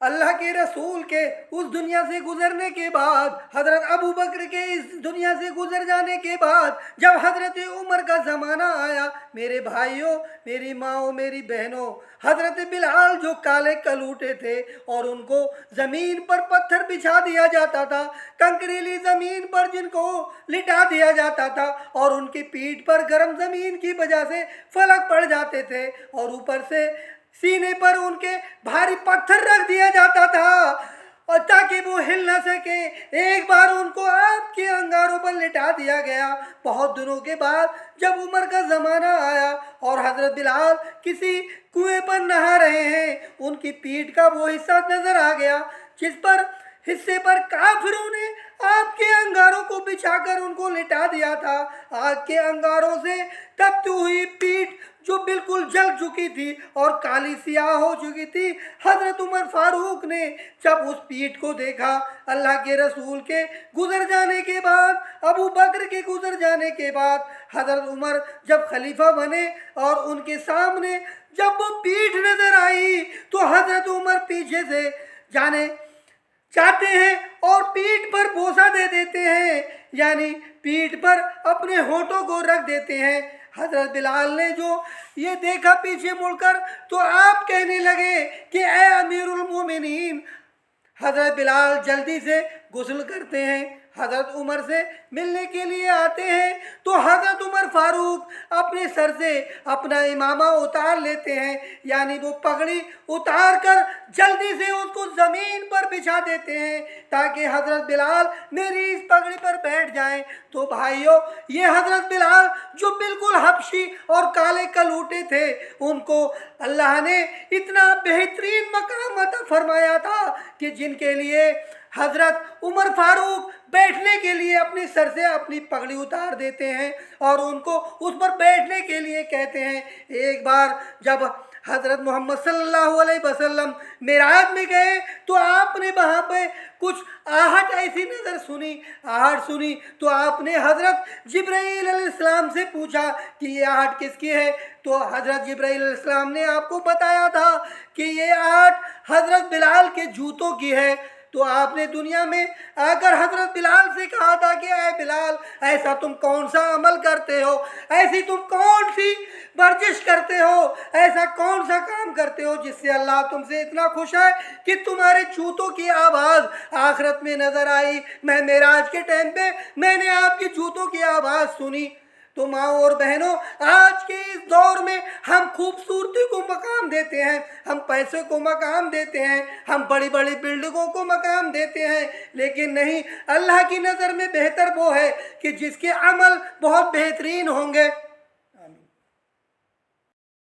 अल्लाह के रसूल के उस दुनिया से गुजरने के बाद, हज़रत अबू बकर के इस दुनिया से गुजर जाने के बाद, जब हज़रत उमर का ज़माना आया, मेरे भाइयों, मेरी माओ, मेरी बहनों, हज़रत बिलाल जो काले कलूटे थे और उनको ज़मीन पर पत्थर बिछा दिया जाता था, कंकरीली ज़मीन पर जिनको लिटा दिया जाता था और उनकी पीठ पर गर्म ज़मीन की वजह से फलक पड़ जाते थे और ऊपर से सीने पर उनके भारी पत्थर रख दिया जाता था और ताकि वो हिल न सके। एक बार उनको आग के अंगारों पर लिटा दिया गया। बहुत दिनों के बाद जब उमर का ज़माना आया और हज़रत बिलाल किसी कुएं पर नहा रहे हैं, उनकी पीठ का वो हिस्सा नज़र आ गया जिस पर हिस्से पर काफिरों ने आग के अंगारों को बिछाकर उनको लिटा दिया था। आग के अंगारों से तपती हुई पीठ जो बिल्कुल जल चुकी थी और काली सियाह हो चुकी थी, हज़रत उमर फारूक ने जब उस पीठ को देखा, अल्लाह के रसूल के गुजर जाने के बाद, अबू बकर के गुजर जाने के बाद, हज़रत उमर जब खलीफा बने और उनके सामने जब वो पीठ नज़र आई तो हज़रत उमर पीछे से जाने चाहते हैं और पीठ पर बोसा दे देते हैं, यानी पीठ पर अपने होठों को रख देते हैं। हज़रत बिलाल ने जो ये देखा पीछे मुड़कर तो आप कहने लगे कि ए अमीरुल मोमिनीन। हज़रत बिलाल जल्दी से गुस्ल करते हैं, हज़रत उमर से मिलने के लिए आते हैं तो हज़रत उमर फारूक अपने सर से अपना इमामा उतार लेते हैं, यानी वो पगड़ी उतार कर जल्दी से उसको ज़मीन पर बिछा देते हैं ताकि हज़रत बिलाल मेरी इस पगड़ी पर बैठ जाएं। तो भाइयों, ये हज़रत बिलाल जो बिल्कुल हबशी और काले कलूटे थे, उनको अल्लाह ने इतना बेहतरीन मकाम अता फरमाया था कि जिनके लिए हज़रत उमर फारूक बैठने के लिए अपने सर से अपनी पगड़ी उतार देते हैं और उनको उस पर बैठने के लिए कहते हैं। एक बार जब हज़रत मोहम्मद सल्लल्लाहु अलैहि वसल्लम मेराज में गए तो आपने वहाँ पे कुछ आहट ऐसी नज़र सुनी, आहट सुनी तो आपने हज़रत जिब्राईल अलैहिस्सलाम से पूछा कि ये आहट किसकी है। तो हज़रत जिब्राईल अलैहिस्सलाम ने आपको बताया था कि ये आहट हज़रत बिलाल के जूतों की है। तो आपने दुनिया में आकर हज़रत बिलाल से कहा था कि ऐ बिलाल, ऐसा तुम कौन सा अमल करते हो, ऐसी तुम कौन सी वर्जिश करते हो, ऐसा कौन सा काम करते हो जिससे अल्लाह तुमसे इतना खुश है कि तुम्हारे जूतों की आवाज़ आखिरत में नज़र आई। मैं मेराज के टाइम पे मैंने आपके जूतों की आवाज़ सुनी। तो माओ और बहनों, आज के इस दौर में हम खूबसूरती को मकाम देते हैं, हम पैसे को मकाम देते हैं, हम बड़ी बड़ी बिल्डिंगों को मकाम देते हैं, लेकिन नहीं, अल्लाह की नज़र में बेहतर वो है कि जिसके अमल बहुत बेहतरीन होंगे।